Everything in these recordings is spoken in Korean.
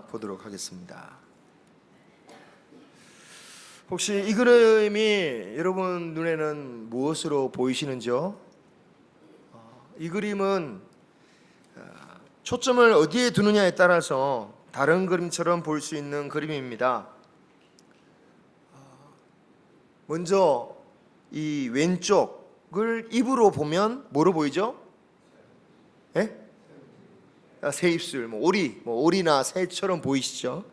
보도록 하겠습니다. 혹시 이 그림이 여러분 눈에는 무엇으로 보이시는지요? 이 그림은 초점을 어디에 두느냐에 따라서 다른 그림처럼 볼 수 있는 그림입니다. 먼저 이 왼쪽을 입으로 보면 뭐로 보이죠? 예? 새 입술, 오리나 새처럼 보이시죠?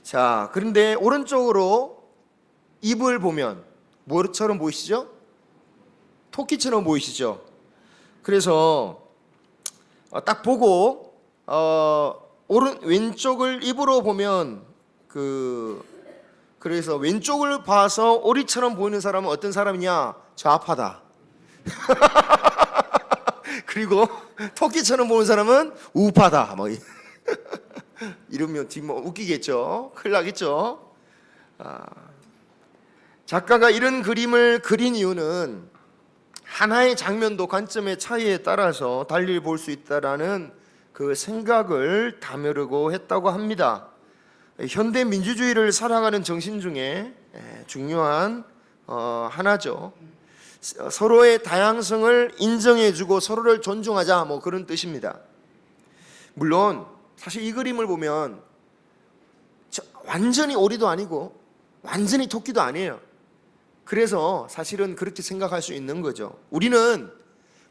자, 그런데 오른쪽으로 입을 보면 뭐처럼 보이시죠? 토끼처럼 보이시죠? 그래서 딱 보고 왼쪽을 입으로 보면 그래서 왼쪽을 봐서 오리처럼 보이는 사람은 어떤 사람이냐? 좌파다. 그리고 토끼처럼 보는 사람은 우파다. 이러면 웃기겠죠? 큰일 나겠죠? 작가가 이런 그림을 그린 이유는 하나의 장면도 관점의 차이에 따라서 달리 볼 수 있다라는 그 생각을 담으려고 했다고 합니다. 현대 민주주의를 살아가는 정신 중에 중요한 하나죠. 서로의 다양성을 인정해주고 서로를 존중하자, 그런 뜻입니다. 물론 사실 이 그림을 보면 완전히 오리도 아니고 완전히 토끼도 아니에요. 그래서 사실은 그렇게 생각할 수 있는 거죠. 우리는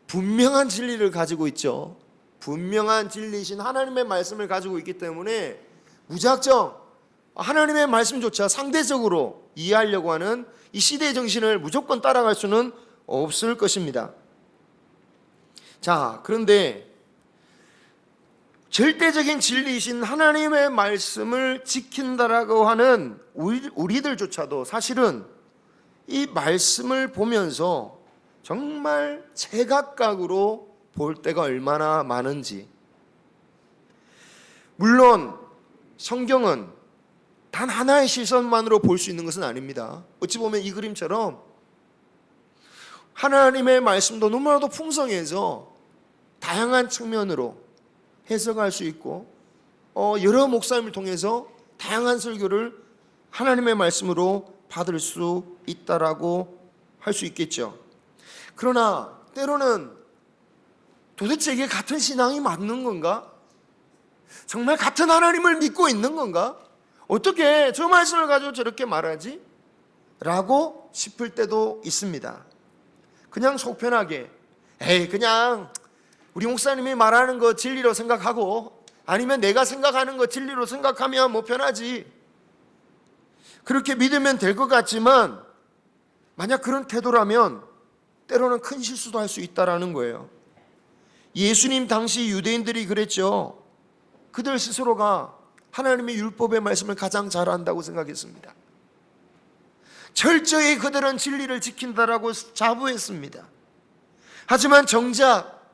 분명한 진리를 가지고 있죠. 분명한 진리이신 하나님의 말씀을 가지고 있기 때문에 무작정 하나님의 말씀조차 상대적으로 이해하려고 하는 이 시대의 정신을 무조건 따라갈 수는 없을 것입니다. 자, 그런데 절대적인 진리이신 하나님의 말씀을 지킨다라고 하는 우리들조차도 사실은 이 말씀을 보면서 정말 제각각으로 볼 때가 얼마나 많은지. 물론 성경은 단 하나의 시선만으로 볼 수 있는 것은 아닙니다. 어찌 보면 이 그림처럼 하나님의 말씀도 너무나도 풍성해서 다양한 측면으로 해석할 수 있고 여러 목사님을 통해서 다양한 설교를 하나님의 말씀으로 받을 수 있다라고 할 수 있겠죠. 그러나 때로는 도대체 이게 같은 신앙이 맞는 건가? 정말 같은 하나님을 믿고 있는 건가? 어떻게 저 말씀을 가지고 저렇게 말하지? 라고 싶을 때도 있습니다. 그냥 속편하게 그냥 우리 목사님이 말하는 거 진리로 생각하고 아니면 내가 생각하는 거 진리로 생각하면 편하지, 그렇게 믿으면 될 것 같지만 만약 그런 태도라면 때로는 큰 실수도 할 수 있다라는 거예요. 예수님 당시 유대인들이 그랬죠. 그들 스스로가 하나님의 율법의 말씀을 가장 잘 안다고 생각했습니다. 철저히 그들은 진리를 지킨다라고 자부했습니다. 하지만 정작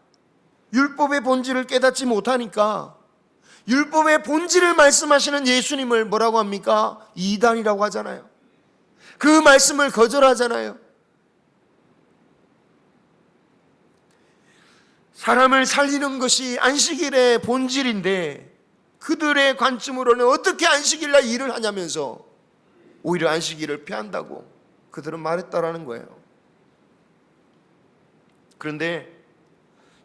율법의 본질을 깨닫지 못하니까 율법의 본질을 말씀하시는 예수님을 뭐라고 합니까? 이단이라고 하잖아요. 그 말씀을 거절하잖아요. 사람을 살리는 것이 안식일의 본질인데 그들의 관점으로는 어떻게 안식일날 일을 하냐면서 오히려 안식일을 피한다고 그들은 말했다라는 거예요. 그런데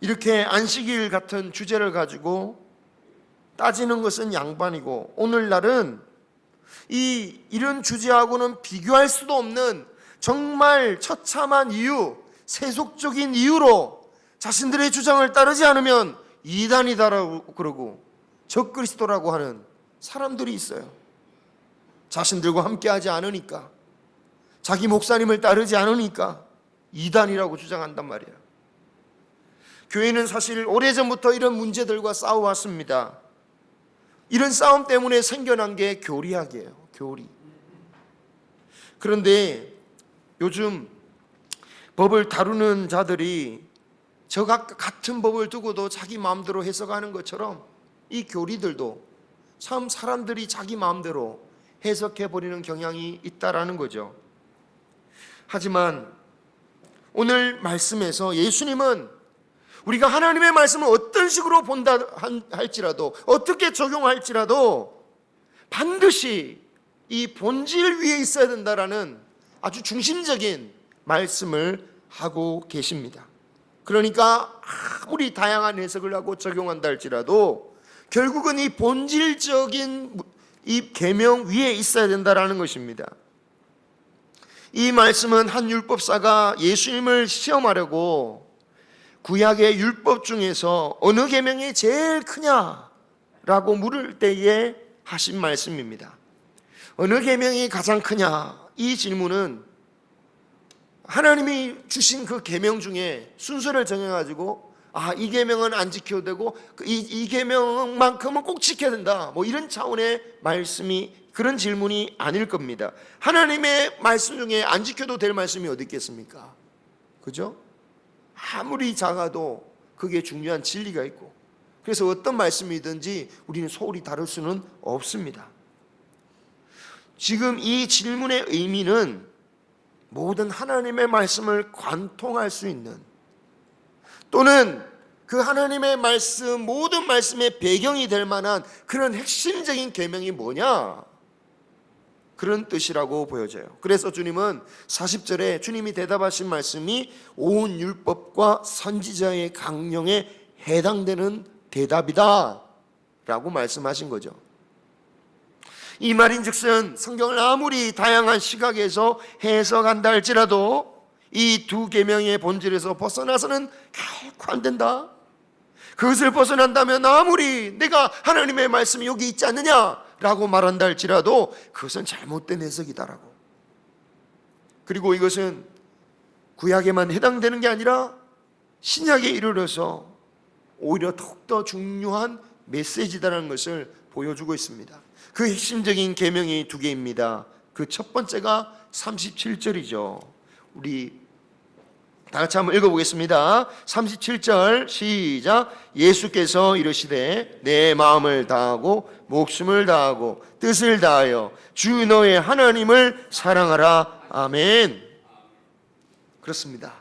이렇게 안식일 같은 주제를 가지고 따지는 것은 양반이고 오늘날은 이런 주제하고는 비교할 수도 없는 정말 처참한 이유, 세속적인 이유로 자신들의 주장을 따르지 않으면 이단이다라고 그러고 적그리스도라고 하는 사람들이 있어요. 자신들과 함께하지 않으니까, 자기 목사님을 따르지 않으니까 이단이라고 주장한단 말이에요. 교회는 사실 오래전부터 이런 문제들과 싸워왔습니다. 이런 싸움 때문에 생겨난 게 교리학이에요. 교리. 그런데 요즘 법을 다루는 자들이 저 같은 법을 두고도 자기 마음대로 해석하는 것처럼 이 교리들도 참 사람들이 자기 마음대로 해석해버리는 경향이 있다라는 거죠. 하지만 오늘 말씀에서 예수님은 우리가 하나님의 말씀을 어떤 식으로 본다 할지라도, 어떻게 적용할지라도 반드시 이 본질 위에 있어야 된다라는 아주 중심적인 말씀을 하고 계십니다. 그러니까 아무리 다양한 해석을 하고 적용한다 할지라도 결국은 이 본질적인 이 계명 위에 있어야 된다라는 것입니다. 이 말씀은 한 율법사가 예수님을 시험하려고 구약의 율법 중에서 어느 계명이 제일 크냐라고 물을 때에 하신 말씀입니다. 어느 계명이 가장 크냐? 이 질문은 하나님이 주신 그 계명 중에 순서를 정해가지고 이 계명은 안 지켜도 되고 이 계명만큼은 꼭 지켜야 된다, 뭐 이런 차원의 말씀이, 그런 질문이 아닐 겁니다. 하나님의 말씀 중에 안 지켜도 될 말씀이 어디 있겠습니까? 그죠? 아무리 작아도 그게 중요한 진리가 있고, 그래서 어떤 말씀이든지 우리는 소홀히 다룰 수는 없습니다. 지금 이 질문의 의미는 모든 하나님의 말씀을 관통할 수 있는, 또는 그 하나님의 말씀, 모든 말씀의 배경이 될 만한 그런 핵심적인 계명이 뭐냐, 그런 뜻이라고 보여져요. 그래서 주님은 40절에 주님이 대답하신 말씀이 온 율법과 선지자의 강령에 해당되는 대답이다 라고 말씀하신 거죠. 이 말인즉슨 성경을 아무리 다양한 시각에서 해석한다 할지라도 이 두 계명의 본질에서 벗어나서는 결코 안 된다. 그것을 벗어난다면 아무리 내가 하나님의 말씀이 여기 있지 않느냐라고 말한다 할지라도 그것은 잘못된 해석이다라고. 그리고 이것은 구약에만 해당되는 게 아니라 신약에 이르러서 오히려 더욱더 중요한 메시지다라는 것을 보여주고 있습니다. 그 핵심적인 계명이 두 개입니다. 그 첫 번째가 37절이죠. 우리 다 같이 한번 읽어보겠습니다. 37절 시작. 예수께서 이르시되 내 마음을 다하고 목숨을 다하고 뜻을 다하여 주 너의 하나님을 사랑하라. 아멘. 그렇습니다.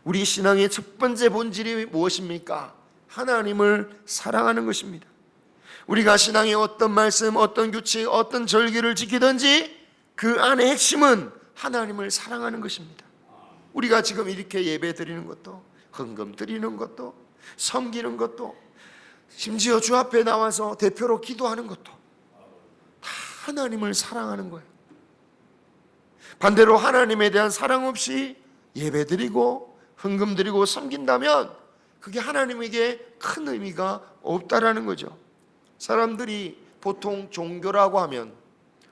우리 신앙의 첫 번째 본질이 무엇입니까? 하나님을 사랑하는 것입니다. 우리가 신앙의 어떤 말씀, 어떤 규칙, 어떤 절기를 지키든지 그 안의 핵심은 하나님을 사랑하는 것입니다. 우리가 지금 이렇게 예배 드리는 것도, 헌금 드리는 것도, 섬기는 것도, 심지어 주 앞에 나와서 대표로 기도하는 것도 다 하나님을 사랑하는 거예요. 반대로 하나님에 대한 사랑 없이 예배 드리고 헌금 드리고 섬긴다면 그게 하나님에게 큰 의미가 없다라는 거죠. 사람들이 보통 종교라고 하면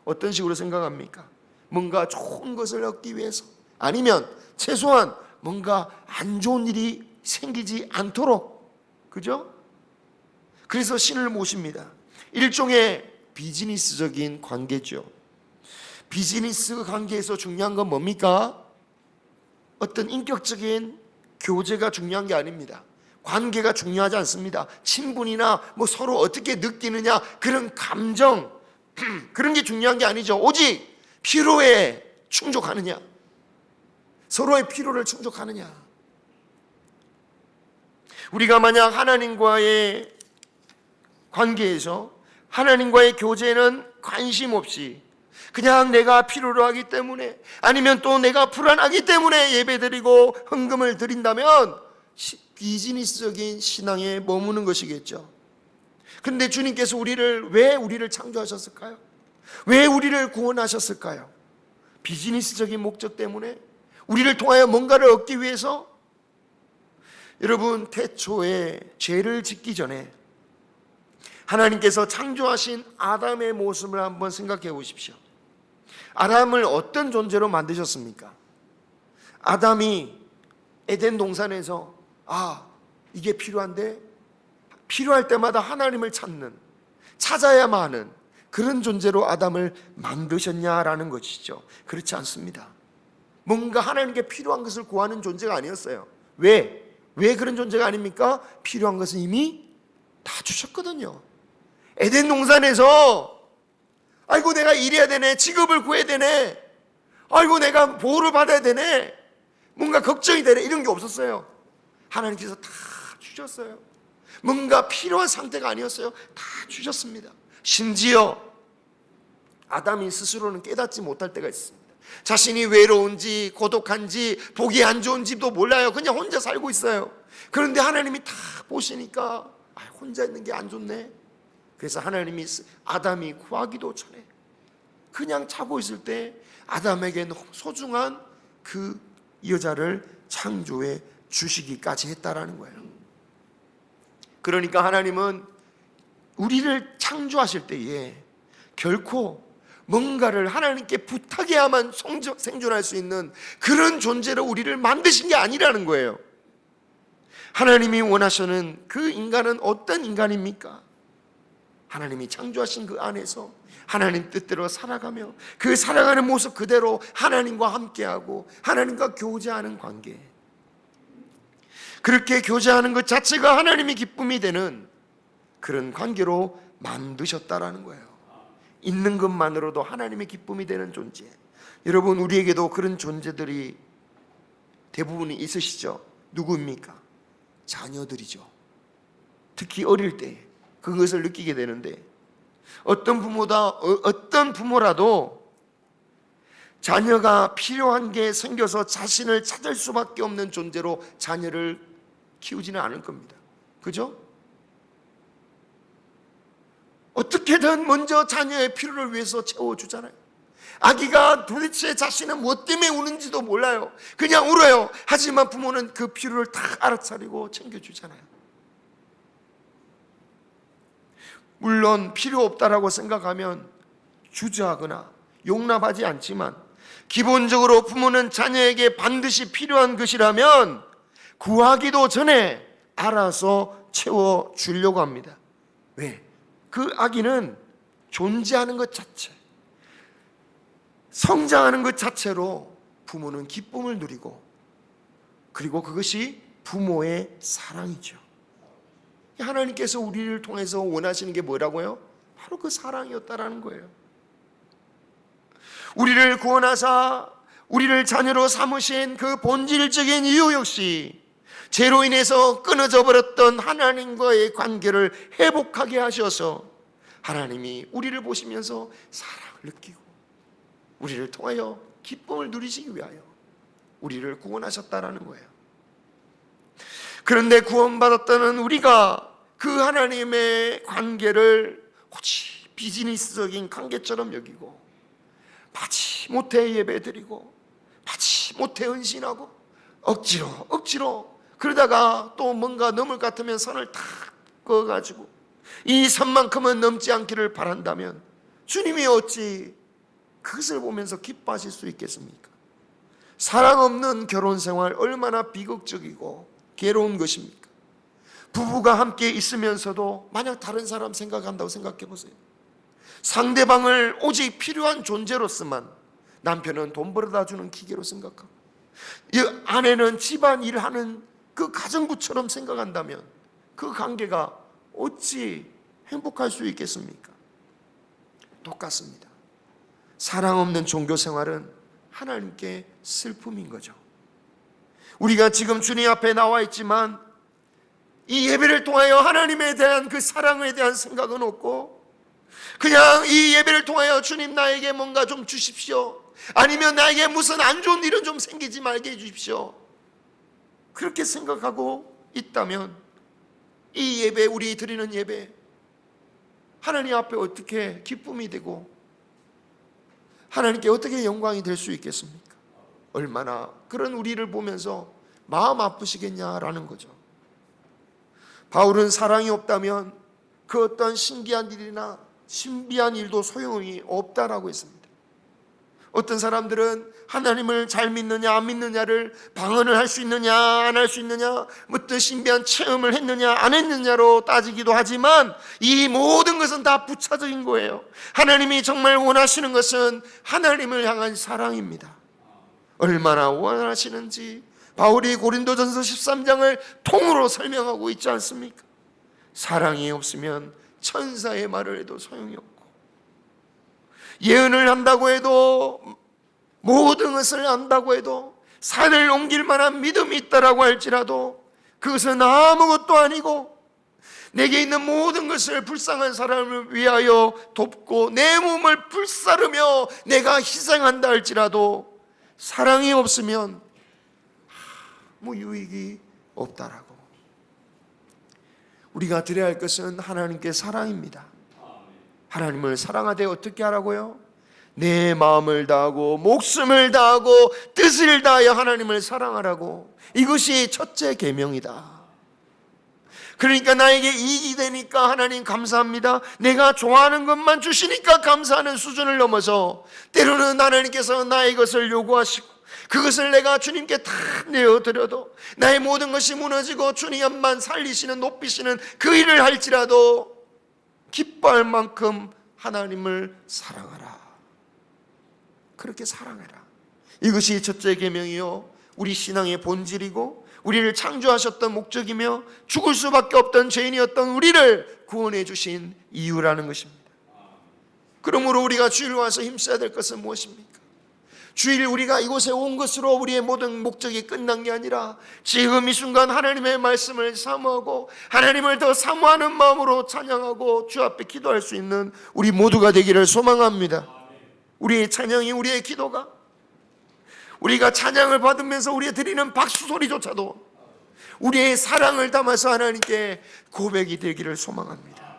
어떤 식으로 생각합니까? 뭔가 좋은 것을 얻기 위해서, 아니면 최소한 뭔가 안 좋은 일이 생기지 않도록, 그죠? 그래서 신을 모십니다. 일종의 비즈니스적인 관계죠. 비즈니스 관계에서 중요한 건 뭡니까? 어떤 인격적인 교제가 중요한 게 아닙니다. 관계가 중요하지 않습니다. 친분이나 뭐 서로 어떻게 느끼느냐, 그런 감정, 그런 게 중요한 게 아니죠. 오직 필요에 충족하느냐, 서로의 필요를 충족하느냐. 우리가 만약 하나님과의 관계에서, 하나님과의 교제는 관심 없이 그냥 내가 필요로 하기 때문에, 아니면 또 내가 불안하기 때문에 예배드리고 헌금을 드린다면 비즈니스적인 신앙에 머무는 것이겠죠. 그런데 주님께서 왜 우리를 창조하셨을까요? 왜 우리를 구원하셨을까요? 비즈니스적인 목적 때문에? 우리를 통하여 뭔가를 얻기 위해서? 여러분, 태초에 죄를 짓기 전에 하나님께서 창조하신 아담의 모습을 한번 생각해 보십시오. 아담을 어떤 존재로 만드셨습니까? 아담이 에덴 동산에서 이게 필요한데 필요할 때마다 하나님을 찾아야만 하는 그런 존재로 아담을 만드셨냐라는 것이죠. 그렇지 않습니다. 뭔가 하나님께 필요한 것을 구하는 존재가 아니었어요. 왜 그런 존재가 아닙니까? 필요한 것은 이미 다 주셨거든요. 에덴 동산에서 아이고 내가 일해야 되네, 직업을 구해야 되네, 아이고 내가 보호를 받아야 되네, 뭔가 걱정이 되네, 이런 게 없었어요. 하나님께서 다 주셨어요. 뭔가 필요한 상태가 아니었어요. 다 주셨습니다. 심지어 아담이 스스로는 깨닫지 못할 때가 있습니다. 자신이 외로운지 고독한지 보기 안 좋은지도 몰라요. 그냥 혼자 살고 있어요. 그런데 하나님이 다 보시니까 혼자 있는 게 안 좋네. 그래서 하나님이 아담이 구하기도 전에 그냥 자고 있을 때 아담에게 소중한 그 여자를 창조해 주시기까지 했다라는 거예요. 그러니까 하나님은 우리를 창조하실 때에 결코 뭔가를 하나님께 부탁해야만 생존할 수 있는 그런 존재로 우리를 만드신 게 아니라는 거예요. 하나님이 원하시는 그 인간은 어떤 인간입니까? 하나님이 창조하신 그 안에서 하나님 뜻대로 살아가며 그 살아가는 모습 그대로 하나님과 함께하고 하나님과 교제하는 관계, 그렇게 교제하는 것 자체가 하나님이 기쁨이 되는 그런 관계로 만드셨다라는 거예요. 있는 것만으로도 하나님의 기쁨이 되는 존재. 여러분, 우리에게도 그런 존재들이 대부분이 있으시죠? 누구입니까? 자녀들이죠. 특히 어릴 때 그것을 느끼게 되는데, 어떤 부모라도 자녀가 필요한 게 생겨서 자신을 찾을 수밖에 없는 존재로 자녀를 키우지는 않을 겁니다. 그죠? 어떻게든 먼저 자녀의 필요를 위해서 채워주잖아요. 아기가 도대체 자신은 무엇 때문에 우는지도 몰라요. 그냥 울어요. 하지만 부모는 그 필요를 다 알아차리고 챙겨주잖아요. 물론 필요 없다라고 생각하면 주저하거나 용납하지 않지만, 기본적으로 부모는 자녀에게 반드시 필요한 것이라면 구하기도 전에 알아서 채워주려고 합니다. 왜? 그 아기는 존재하는 것 자체, 성장하는 것 자체로 부모는 기쁨을 누리고, 그리고 그것이 부모의 사랑이죠. 하나님께서 우리를 통해서 원하시는 게 뭐라고요? 바로 그 사랑이었다라는 거예요. 우리를 구원하사 우리를 자녀로 삼으신 그 본질적인 이유 역시 죄로 인해서 끊어져 버렸던 하나님과의 관계를 회복하게 하셔서 하나님이 우리를 보시면서 사랑을 느끼고 우리를 통하여 기쁨을 누리시기 위하여 우리를 구원하셨다라는 거예요. 그런데 구원받았다는 우리가 그 하나님의 관계를 오직 비즈니스적인 관계처럼 여기고, 마치 못해 예배드리고 마치 못해 헌신하고 억지로 그러다가 또 뭔가 넘을 것 같으면 선을 탁 그어가지고 이 선만큼은 넘지 않기를 바란다면 주님이 어찌 그것을 보면서 기뻐하실 수 있겠습니까? 사랑 없는 결혼생활 얼마나 비극적이고 괴로운 것입니까? 부부가 함께 있으면서도 만약 다른 사람 생각한다고 생각해 보세요. 상대방을 오직 필요한 존재로서만, 남편은 돈 벌어다 주는 기계로 생각하고 아내는 집안 일하는 그 가정부처럼 생각한다면 그 관계가 어찌 행복할 수 있겠습니까? 똑같습니다. 사랑 없는 종교 생활은 하나님께 슬픔인 거죠. 우리가 지금 주님 앞에 나와 있지만 이 예배를 통하여 하나님에 대한 그 사랑에 대한 생각은 없고, 그냥 이 예배를 통하여 주님 나에게 뭔가 좀 주십시오, 아니면 나에게 무슨 안 좋은 일은 좀 생기지 말게 해주십시오, 그렇게 생각하고 있다면 이 예배, 우리 드리는 예배 하나님 앞에 어떻게 기쁨이 되고 하나님께 어떻게 영광이 될 수 있겠습니까? 얼마나 그런 우리를 보면서 마음 아프시겠냐라는 거죠. 바울은 사랑이 없다면 그 어떤 신기한 일이나 신비한 일도 소용이 없다라고 했습니다. 어떤 사람들은 하나님을 잘 믿느냐 안 믿느냐를 방언을 할 수 있느냐 안 할 수 있느냐, 어떤 신비한 체험을 했느냐 안 했느냐로 따지기도 하지만 이 모든 것은 다 부차적인 거예요. 하나님이 정말 원하시는 것은 하나님을 향한 사랑입니다. 얼마나 원하시는지 바울이 고린도전서 13장을 통으로 설명하고 있지 않습니까? 사랑이 없으면 천사의 말을 해도 소용이 없고, 예언을 한다고 해도, 모든 것을 안다고 해도, 산을 옮길 만한 믿음이 있다라고 할지라도 그것은 아무것도 아니고 내게 있는 모든 것을 불쌍한 사람을 위하여 돕고 내 몸을 불사르며 내가 희생한다 할지라도 사랑이 없으면 아무 유익이 없다라고. 우리가 드려야 할 것은 하나님께 사랑입니다. 하나님을 사랑하되 어떻게 하라고요? 내 마음을 다하고 목숨을 다하고 뜻을 다하여 하나님을 사랑하라고. 이것이 첫째 계명이다. 그러니까 나에게 이익이 되니까 하나님 감사합니다, 내가 좋아하는 것만 주시니까 감사하는 수준을 넘어서 때로는 하나님께서 나의 것을 요구하시고 그것을 내가 주님께 다 내어드려도 나의 모든 것이 무너지고 주님만 살리시는 높이시는 그 일을 할지라도 기뻐할 만큼 하나님을 사랑하라. 그렇게 사랑해라. 이것이 첫째 계명이요 우리 신앙의 본질이고 우리를 창조하셨던 목적이며 죽을 수밖에 없던 죄인이었던 우리를 구원해 주신 이유라는 것입니다. 그러므로 우리가 주일 와서 힘써야 될 것은 무엇입니까? 주일 우리가 이곳에 온 것으로 우리의 모든 목적이 끝난 게 아니라 지금 이 순간 하나님의 말씀을 사모하고 하나님을 더 사모하는 마음으로 찬양하고 주 앞에 기도할 수 있는 우리 모두가 되기를 소망합니다. 우리의 찬양이, 우리의 기도가, 우리가 찬양을 받으면서 우리의 드리는 박수 소리조차도 우리의 사랑을 담아서 하나님께 고백이 되기를 소망합니다.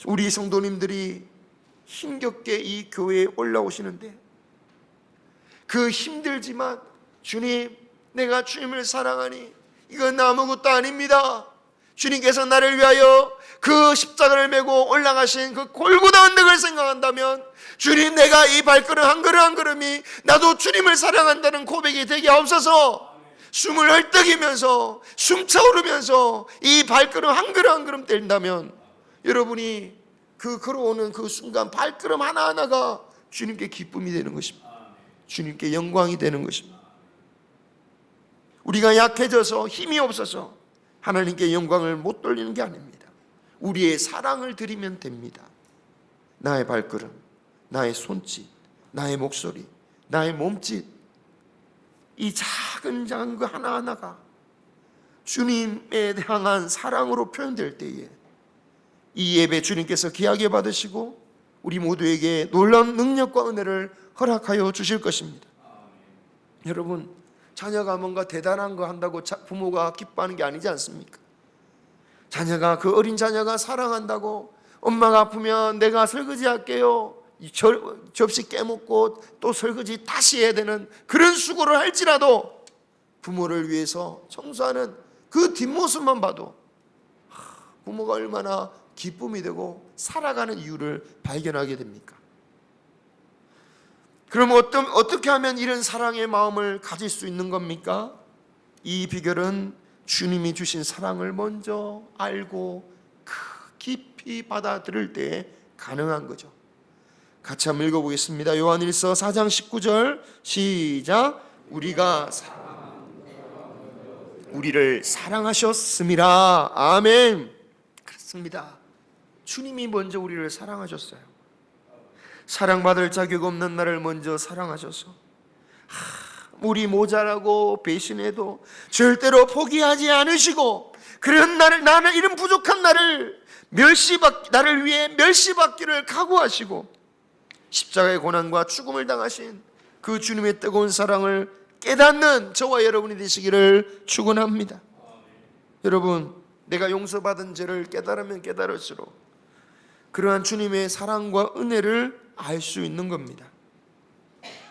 우리 성도님들이 힘겹게 이 교회에 올라오시는데 그 힘들지만 주님, 내가 주님을 사랑하니 이건 아무것도 아닙니다. 주님께서 나를 위하여 그 십자가를 메고 올라가신 그 골고다 언덕을 생각한다면 주님, 내가 이 발걸음 한 걸음 한 걸음이 나도 주님을 사랑한다는 고백이 되게 하옵소서. 숨을 헐떡이면서 숨차오르면서 이 발걸음 한 걸음 한 걸음 뗀다면 여러분이 그 걸어오는 그 순간 발걸음 하나하나가 주님께 기쁨이 되는 것입니다. 주님께 영광이 되는 것입니다. 우리가 약해져서 힘이 없어서 하나님께 영광을 못 돌리는 게 아닙니다. 우리의 사랑을 드리면 됩니다. 나의 발걸음, 나의 손짓, 나의 목소리, 나의 몸짓, 이 작은 거 하나하나가 주님에 향한 사랑으로 표현될 때에 이 예배 주님께서 귀하게 받으시고 우리 모두에게 놀라운 능력과 은혜를 허락하여 주실 것입니다. 여러분, 자녀가 뭔가 대단한 거 한다고 부모가 기뻐하는 게 아니지 않습니까? 자녀가, 그 어린 자녀가 사랑한다고 엄마가 아프면 내가 설거지 할게요, 접시 깨먹고 또 설거지 다시 해야 되는 그런 수고를 할지라도 부모를 위해서 청소하는 그 뒷모습만 봐도 부모가 얼마나 기쁨이 되고 살아가는 이유를 발견하게 됩니까? 그럼 어떻게 하면 이런 사랑의 마음을 가질 수 있는 겁니까? 이 비결은 주님이 주신 사랑을 먼저 알고 깊이 받아들일 때 가능한 거죠. 같이 한번 읽어보겠습니다. 요한일서 4장 19절 시작. 우리를 사랑하셨음이라. 아멘. 그렇습니다. 주님이 먼저 우리를 사랑하셨어요. 사랑받을 자격 없는 나를 먼저 사랑하셔서 우리 모자라고 배신해도 절대로 포기하지 않으시고 그런 나는 이런 부족한 나를 위해 멸시받기를 각오하시고 십자가의 고난과 죽음을 당하신 그 주님의 뜨거운 사랑을 깨닫는 저와 여러분이 되시기를 축원합니다. 여러분, 내가 용서받은 죄를 깨달으면 깨달을수록 그러한 주님의 사랑과 은혜를 알 수 있는 겁니다.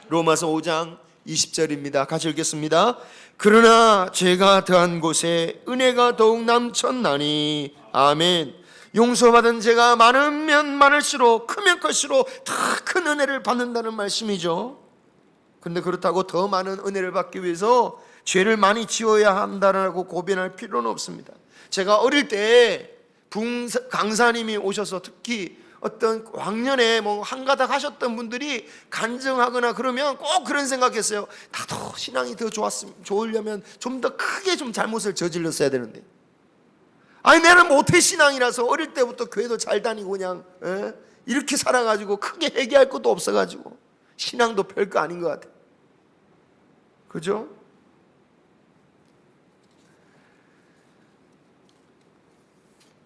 로마서 5장 20절입니다. 같이 읽겠습니다. 그러나 죄가 더한 곳에 은혜가 더욱 넘쳤나니. 아멘. 용서받은 죄가 많으면 많을수록, 크면 클수록 더 큰 은혜를 받는다는 말씀이죠. 근데 그렇다고 더 많은 은혜를 받기 위해서 죄를 많이 지어야 한다라고 고변할 필요는 없습니다. 제가 어릴 때 강사님이 오셔서 특히 어떤 왕년에 한가닥 하셨던 분들이 간증하거나 그러면 꼭 그런 생각했어요. 나도 신앙이 더 좋으려면 좀 더 크게 좀 잘못을 저질렀어야 되는데, 아니 나는 모태신앙이라서 어릴 때부터 교회도 잘 다니고 그냥 이렇게 살아가지고 크게 회개할 것도 없어가지고 신앙도 별거 아닌 것 같아요. 그죠?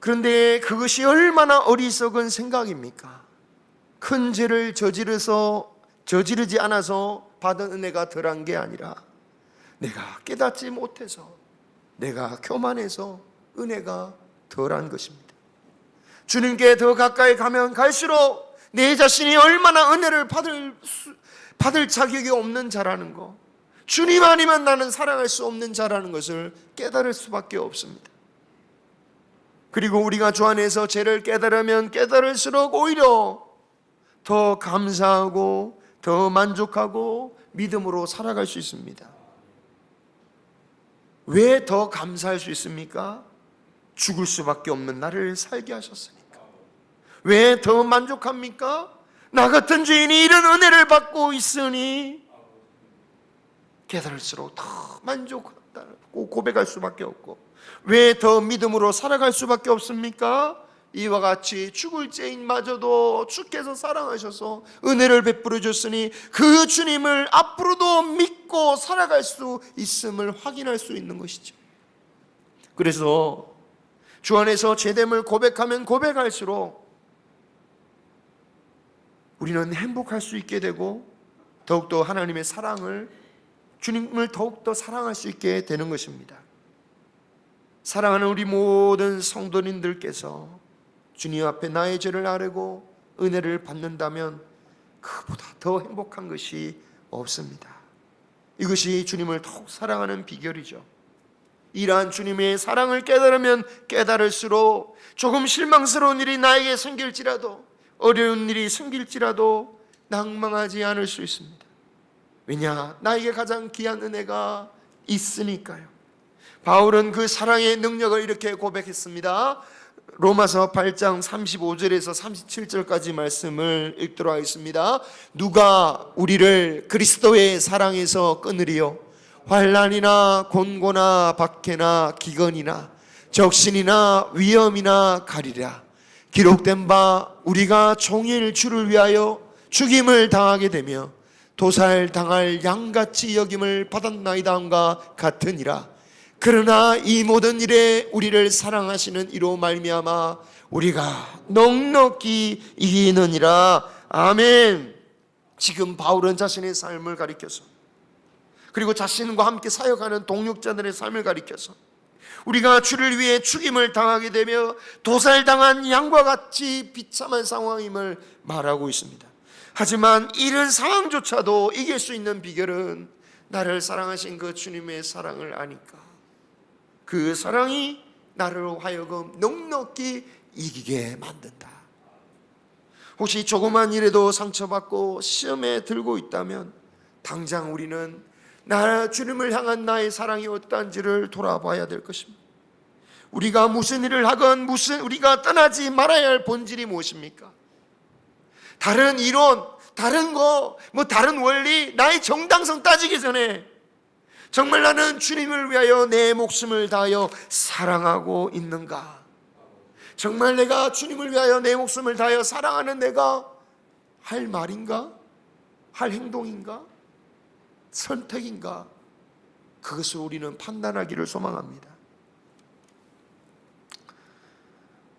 그런데 그것이 얼마나 어리석은 생각입니까? 큰 죄를 저지르지 않아서 받은 은혜가 덜한 게 아니라 내가 깨닫지 못해서, 내가 교만해서 은혜가 덜한 것입니다. 주님께 더 가까이 가면 갈수록 내 자신이 얼마나 은혜를 받을 자격이 없는 자라는 것, 주님 아니면 나는 사랑할 수 없는 자라는 것을 깨달을 수밖에 없습니다. 그리고 우리가 주 안에서 죄를 깨달으면 깨달을수록 오히려 더 감사하고 더 만족하고 믿음으로 살아갈 수 있습니다. 왜 더 감사할 수 있습니까? 죽을 수밖에 없는 나를 살게 하셨으니까. 왜 더 만족합니까? 나 같은 죄인이 이런 은혜를 받고 있으니 깨달을수록 더 만족하다고 고백할 수밖에 없고, 왜 더 믿음으로 살아갈 수밖에 없습니까? 이와 같이 죽을 죄인마저도 주께서 사랑하셔서 은혜를 베풀어 줬으니 그 주님을 앞으로도 믿고 살아갈 수 있음을 확인할 수 있는 것이죠. 그래서 주 안에서 죄됨을 고백하면 고백할수록 우리는 행복할 수 있게 되고 더욱더 하나님의 사랑을, 주님을 더욱더 사랑할 수 있게 되는 것입니다. 사랑하는 우리 모든 성도님들께서 주님 앞에 나의 죄를 아뢰고 은혜를 받는다면 그보다 더 행복한 것이 없습니다. 이것이 주님을 더욱 사랑하는 비결이죠. 이러한 주님의 사랑을 깨달으면 깨달을수록 조금 실망스러운 일이 나에게 생길지라도, 어려운 일이 생길지라도 낭망하지 않을 수 있습니다. 왜냐? 나에게 가장 귀한 은혜가 있으니까요. 바울은 그 사랑의 능력을 이렇게 고백했습니다. 로마서 8장 35절에서 37절까지 말씀을 읽도록 하겠습니다. 누가 우리를 그리스도의 사랑에서 끊으리요? 환난이나 곤고나 박해나 기근이나 적신이나 위험이나 가리라. 기록된 바 우리가 종일 주를 위하여 죽임을 당하게 되며 도살당할 양같이 여김을 받았나이다 함과 같으니라. 그러나 이 모든 일에 우리를 사랑하시는 이로 말미암아 우리가 넉넉히 이기느니라. 아멘. 지금 바울은 자신의 삶을 가리켜서, 그리고 자신과 함께 사역하는 동역자들의 삶을 가리켜서 우리가 주를 위해 죽임을 당하게 되며 도살당한 양과 같이 비참한 상황임을 말하고 있습니다. 하지만 이런 상황조차도 이길 수 있는 비결은 나를 사랑하신 그 주님의 사랑을 아니까, 그 사랑이 나를 하여금 넉넉히 이기게 만든다. 혹시 조그만 일에도 상처받고 시험에 들고 있다면 당장 우리는 주님을 향한 나의 사랑이 어떠한지를 돌아봐야 될 것입니다. 우리가 무슨 일을 하건 우리가 떠나지 말아야 할 본질이 무엇입니까? 다른 이론, 다른 다른 원리, 나의 정당성 따지기 전에 정말 나는 주님을 위하여 내 목숨을 다하여 사랑하고 있는가? 정말 내가 주님을 위하여 내 목숨을 다하여 사랑하는 내가 할 말인가? 할 행동인가? 선택인가? 그것을 우리는 판단하기를 소망합니다.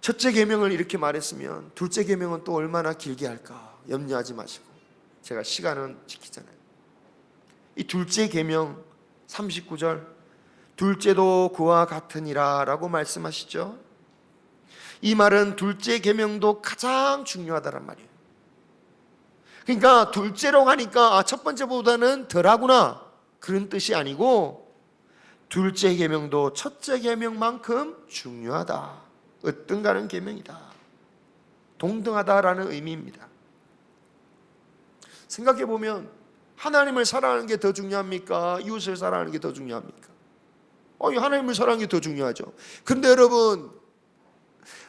첫째 계명을 이렇게 말했으면 둘째 계명은 또 얼마나 길게 할까 염려하지 마시고, 제가 시간은 지키잖아요. 이 둘째 계명 39절, 둘째도 그와 같으니라 라고 말씀하시죠. 이 말은 둘째 계명도 가장 중요하다란 말이에요. 그러니까 둘째로 하니까 첫 번째보다는 덜하구나 그런 뜻이 아니고, 둘째 계명도 첫째 계명만큼 중요하다, 으뜸가는 계명이다, 동등하다라는 의미입니다. 생각해보면 하나님을 사랑하는 게 더 중요합니까? 이웃을 사랑하는 게 더 중요합니까? 하나님을 사랑하는 게 더 중요하죠. 그런데 여러분,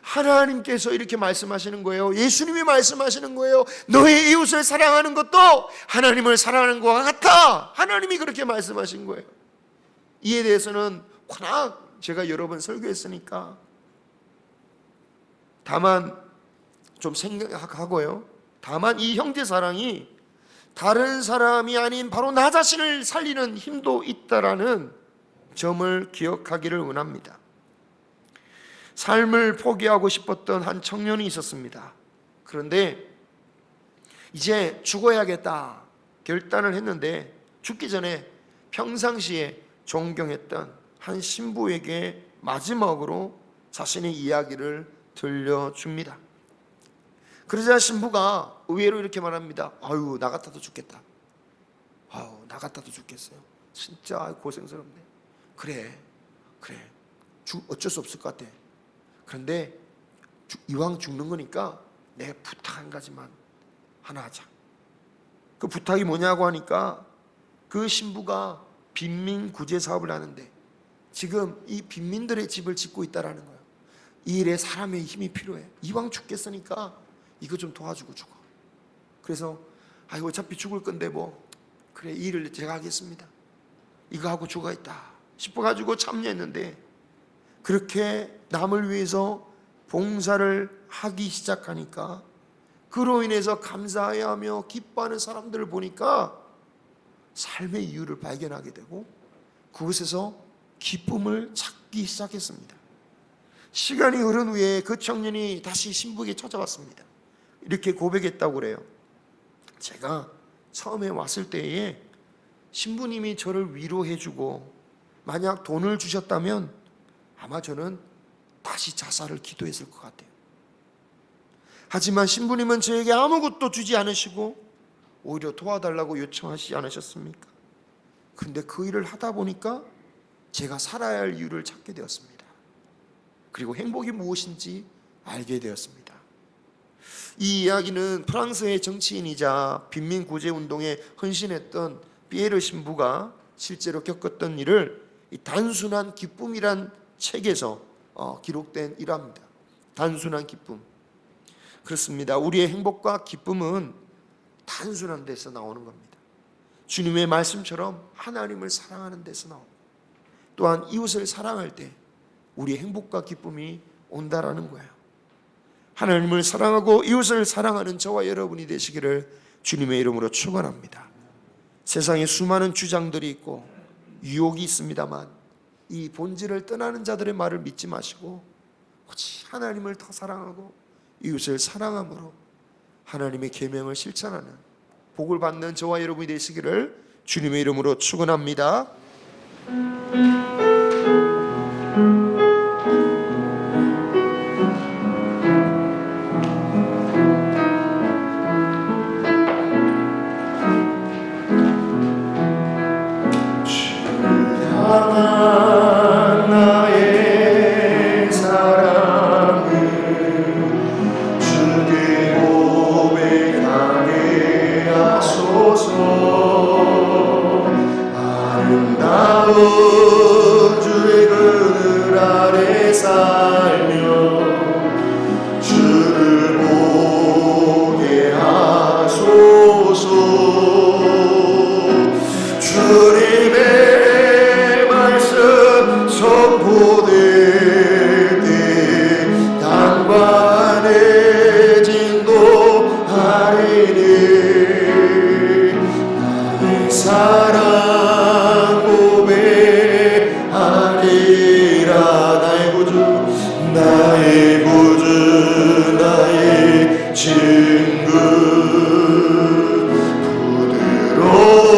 하나님께서 이렇게 말씀하시는 거예요. 예수님이 말씀하시는 거예요. 너의 이웃을 사랑하는 것도 하나님을 사랑하는 것과 같아. 하나님이 그렇게 말씀하신 거예요. 이에 대해서는 워낙 제가 여러 번 설교했으니까 다만 좀 생각하고요. 다만 이 형제 사랑이 다른 사람이 아닌 바로 나 자신을 살리는 힘도 있다라는 점을 기억하기를 원합니다. 삶을 포기하고 싶었던 한 청년이 있었습니다. 그런데 이제 죽어야겠다 결단을 했는데 죽기 전에 평상시에 존경했던 한 신부에게 마지막으로 자신의 이야기를 들려줍니다. 그러자 신부가 의외로 이렇게 말합니다. 아유, 나 같아도 죽겠다. 아유, 나 같아도 죽겠어요. 진짜 고생스럽네. 그래 어쩔 수 없을 것 같아. 그런데 이왕 죽는 거니까 내 부탁 한 가지만 하나 하자. 그 부탁이 뭐냐고 하니까 그 신부가 빈민 구제 사업을 하는데 지금 이 빈민들의 집을 짓고 있다라는 거예요. 이 일에 사람의 힘이 필요해. 이왕 죽겠으니까 이거 좀 도와주고 죽어. 그래서 아이고 어차피 죽을 건데 뭐 그래 이 일을 제가 하겠습니다. 이거 하고 죽어야겠다 싶어가지고 참여했는데 그렇게 남을 위해서 봉사를 하기 시작하니까 그로 인해서 감사해하며 기뻐하는 사람들을 보니까 삶의 이유를 발견하게 되고 그곳에서 기쁨을 찾기 시작했습니다. 시간이 흐른 후에 그 청년이 다시 신부에게 찾아왔습니다. 이렇게 고백했다고 그래요. 제가 처음에 왔을 때에 신부님이 저를 위로해주고 만약 돈을 주셨다면 아마 저는 다시 자살을 기도했을 것 같아요. 하지만 신부님은 저에게 아무것도 주지 않으시고 오히려 도와달라고 요청하시지 않으셨습니까? 그런데 그 일을 하다 보니까 제가 살아야 할 이유를 찾게 되었습니다. 그리고 행복이 무엇인지 알게 되었습니다. 이 이야기는 프랑스의 정치인이자 빈민구제운동에 헌신했던 피에르 신부가 실제로 겪었던 일을 이 단순한 기쁨이란 책에서 기록된 일화입니다. 단순한 기쁨. 그렇습니다. 우리의 행복과 기쁨은 단순한 데서 나오는 겁니다. 주님의 말씀처럼 하나님을 사랑하는 데서 나옵니다. 또한 이웃을 사랑할 때 우리의 행복과 기쁨이 온다라는 거예요. 하나님을 사랑하고 이웃을 사랑하는 저와 여러분이 되시기를 주님의 이름으로 축원합니다. 세상에 수많은 주장들이 있고 유혹이 있습니다만 이 본질을 떠나는 자들의 말을 믿지 마시고 오직 하나님을 더 사랑하고 이웃을 사랑함으로 하나님의 계명을 실천하는 복을 받는 저와 여러분이 되시기를 주님의 이름으로 축원합니다. 주의 그늘 아래 살며 주를 보게 하소서. 주님의 말씀 선포될 때 땅과 하늘 진동하리니 나의 사랑 나의 구주 나의 친구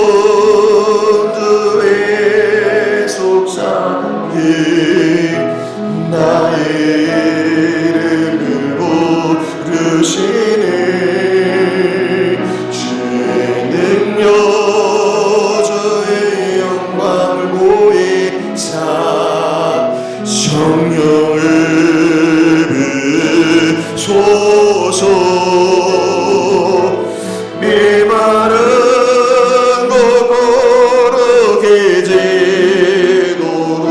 부드러운 주의 속삭임 나의 이름을 부르시네. 주의 능력 주의 영광을 보이사 성령을 비소서. 메마른 곳 거룩해 제도로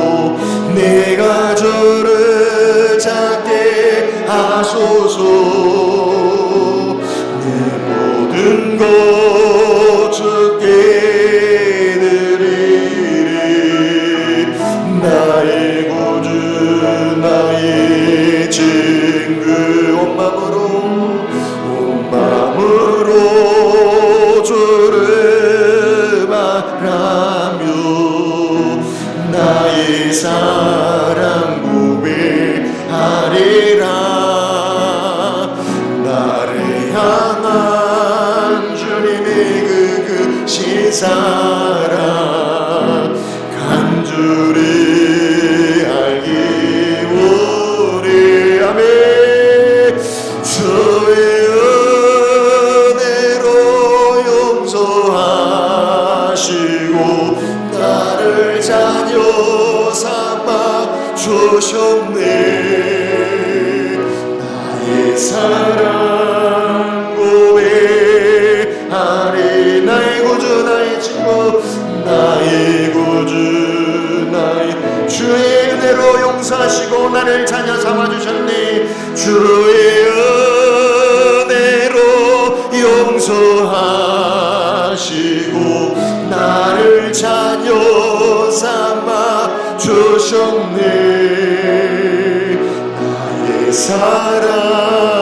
내가 저를 찾게 하소서. 내 모든 것 주께 드리리. 나의 구주 나의 친구 온 마음으로 주를 바라며 나의 사랑 고백하리. 크신 사랑 간절히 알기 원해. 아멘. 주의 은혜로 용서하시고 나를 자녀 삼아 주셨네. 나의 사랑 고백하리. 나의 구주 나의 친구 나의 구주 나의 주의 은혜로 용서하시고 나를 자녀 삼아주셨네. 주의 은혜로 용서하시고 나를 자녀 삼아 주셨네. 나의 사랑